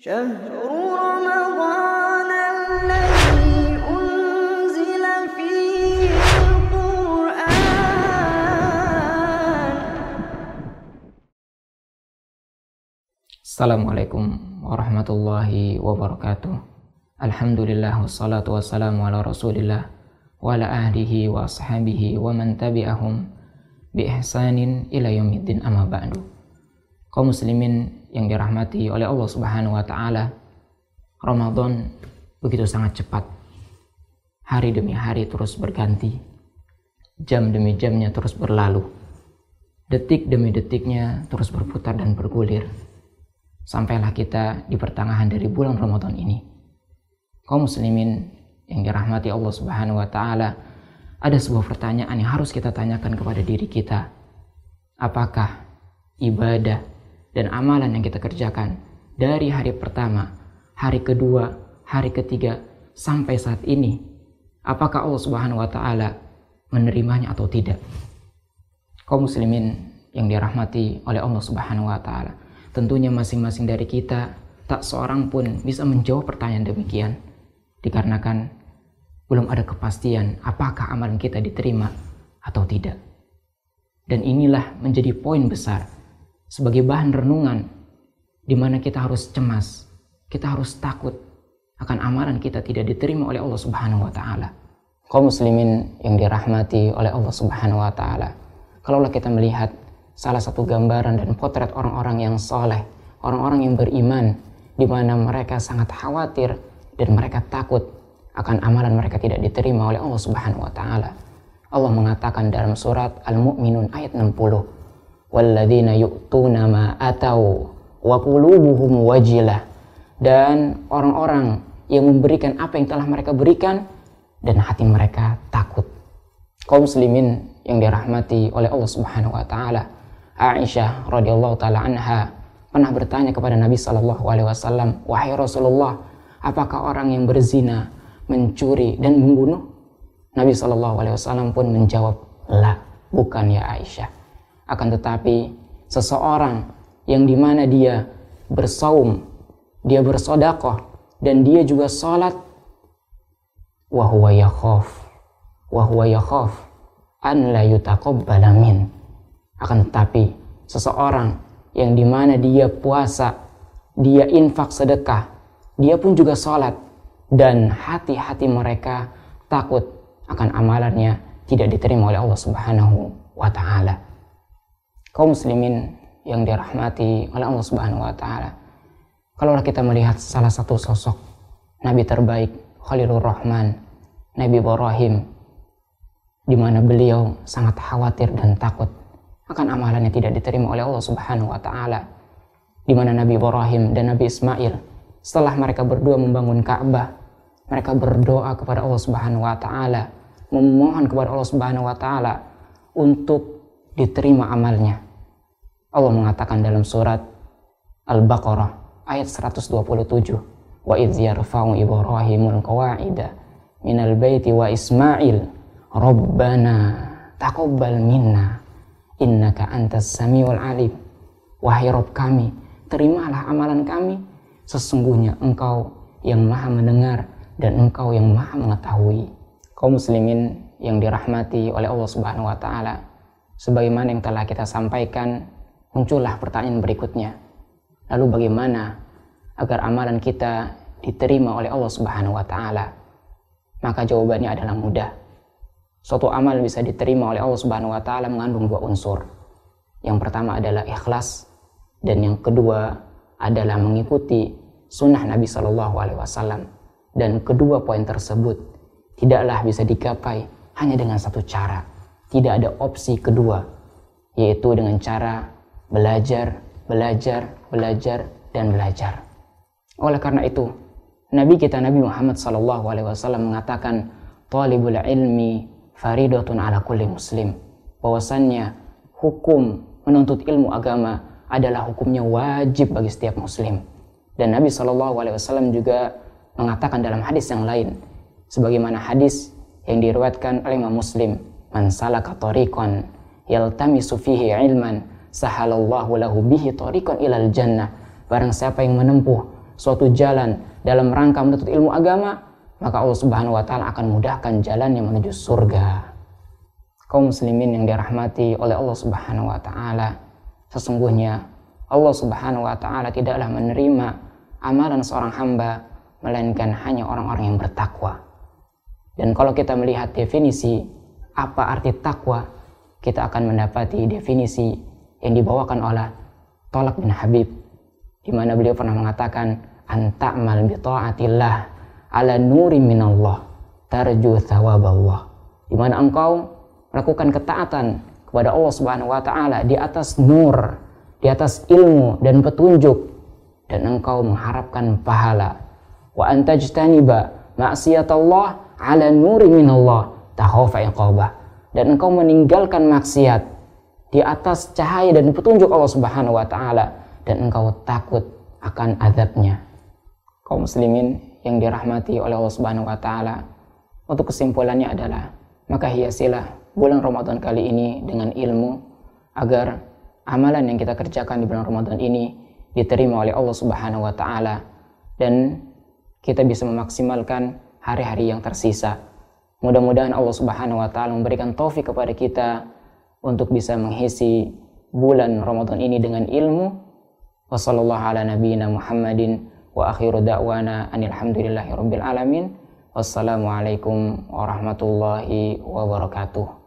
شهر رمضان الذي أنزل فيه القرآن. Assalamualaikum warahmatullahi wabarakatuh. Alhamdulillah wassalatu wassalamu ala rasulillah wa ala ahlihi wa ashabihi wa man tabi'ahum bi ihsanin ila yaumiddin, amma ba'du. Kaum muslimin yang dirahmati oleh Allah Subhanahu wa taala, Ramadan begitu sangat cepat. Hari demi hari terus berganti. Jam demi jamnya terus berlalu. Detik demi detiknya terus berputar dan bergulir. Sampailah kita di pertengahan dari bulan Ramadan ini. Kaum muslimin yang dirahmati Allah Subhanahu wa taala, ada sebuah pertanyaan yang harus kita tanyakan kepada diri kita. Apakah ibadah dan amalan yang kita kerjakan dari hari pertama, hari kedua, hari ketiga sampai saat ini, apakah Allah Subhanahu wa taala menerimanya atau tidak? Kaum muslimin yang dirahmati oleh Allah Subhanahu wa taala, tentunya masing-masing dari kita tak seorang pun bisa menjawab pertanyaan demikian, dikarenakan belum ada kepastian apakah amalan kita diterima atau tidak. Dan inilah menjadi poin besar sebagai bahan renungan, di mana kita harus cemas, kita harus takut akan amalan kita tidak diterima oleh Allah Subhanahu wa taala. Kaum muslimin yang dirahmati oleh Allah Subhanahu wa taala, kalaulah kita melihat salah satu gambaran dan potret orang-orang yang soleh, orang-orang yang beriman, di mana mereka sangat khawatir dan mereka takut akan amalan mereka tidak diterima oleh Allah Subhanahu wa taala. Allah mengatakan dalam surat Al-Mu'minun ayat 60, walladzina yu'tuna ma atau wa qulubuhum wajilah, dan orang-orang yang memberikan apa yang telah mereka berikan dan hati mereka takut. Kaum muslimin yang dirahmati oleh Allah Subhanahu wa taala, Aisyah radhiyallahu taala anha pernah bertanya kepada Nabi sallallahu alaihi wasallam, "Wahai Rasulullah, apakah orang yang berzina, mencuri dan membunuh?" Nabi sallallahu alaihi wasallam pun menjawab, "La, bukan ya Aisyah. Akan tetapi seseorang yang dimana dia bersaum, dia bersedekah, dan dia juga salat, wa huwa yakhaf an la yutaqabbala min." Akan tetapi seseorang yang dimana dia puasa, dia infak sedekah, dia pun juga salat, dan hati-hati mereka takut akan amalannya tidak diterima oleh Allah Subhanahu wa taala. Kaum muslimin yang dirahmati oleh Allah Subhanahu wa taala, kalau kita melihat salah satu sosok Nabi terbaik, Khalilur Rahman, Nabi Ibrahim, di mana beliau sangat khawatir dan takut akan amalannya tidak diterima oleh Allah Subhanahu wa taala, di mana Nabi Ibrahim dan Nabi Ismail setelah mereka berdua membangun Ka'bah, mereka berdoa kepada Allah Subhanahu wa taala, memohon kepada Allah Subhanahu wa taala untuk diterima amalnya. Allah mengatakan dalam surat Al-Baqarah ayat 127, wa idz yarfa'u Ibrahimul qawa'ida minal baiti wa Ismail rabbana taqabbal minna innaka antas samiul alim. Wahai Rabb kami, terimalah amalan kami, sesungguhnya Engkau yang Maha mendengar dan Engkau yang Maha mengetahui. Kaum muslimin yang dirahmati oleh Allah Subhanahu wa taala, sebagaimana yang telah kita sampaikan, muncullah pertanyaan berikutnya. Lalu bagaimana agar amalan kita diterima oleh Allah Subhanahu wa taala? Maka jawabannya adalah mudah. Suatu amal bisa diterima oleh Allah Subhanahu wa taala mengandung dua unsur. Yang pertama adalah ikhlas, dan yang kedua adalah mengikuti sunnah Nabi Shallallahu alaihi wasallam. Dan kedua poin tersebut tidaklah bisa digapai hanya dengan satu cara. Tidak ada opsi kedua, yaitu dengan cara belajar, dan belajar. Oleh karena itu, Nabi kita Nabi Muhammad SAW mengatakan, talibul ilmi faridatun ala kulli muslim, bahwasannya hukum menuntut ilmu agama adalah hukumnya wajib bagi setiap muslim. Dan Nabi SAW juga mengatakan dalam hadis yang lain, sebagaimana hadis yang diriwayatkan oleh Imam Muslim, man salaka tariqan yaltamisu fihi ilman sahalallahu lahu bihi tariqan ilal jannah. Barang siapa yang menempuh suatu jalan dalam rangka menuntut ilmu agama, maka Allah Subhanahu wa taala akan mudahkan jalan yang menuju surga. Kaum muslimin yang dirahmati oleh Allah Subhanahu wa taala, sesungguhnya Allah Subhanahu wa taala tidaklah menerima amalan seorang hamba melainkan hanya orang-orang yang bertakwa. Dan kalau kita melihat definisi apa arti takwa, kita akan mendapati definisi yang dibawakan oleh Thalaq bin Habib, di mana beliau pernah mengatakan, anta'mal bi ta'atillah ala nuri minallah tarju thawaballah, di mana engkau melakukan ketaatan kepada Allah Subhanahu wa taala di atas nur, di atas ilmu dan petunjuk, dan engkau mengharapkan pahala. Wa antajtaniba ma'siyatallah ala nuri minallah takhafa iqabah, dan engkau meninggalkan maksiat di atas cahaya dan petunjuk Allah Subhanahu wa taala, dan engkau takut akan azabnya. Kaum muslimin yang dirahmati oleh Allah Subhanahu wa taala, untuk kesimpulannya adalah, maka hiasilah bulan Ramadan kali ini dengan ilmu, agar amalan yang kita kerjakan di bulan Ramadan ini diterima oleh Allah Subhanahu wa taala, dan kita bisa memaksimalkan hari-hari yang tersisa. Mudah-mudahan Allah Subhanahu wa taala memberikan taufik kepada kita untuk bisa mengisi bulan Ramadan ini dengan ilmu. Wa sallallahu ala nabiyyina Muhammadin wa akhiru da'wana anil hamdulillahi rabbil alamin. Wassalamualaikum warahmatullahi wabarakatuh.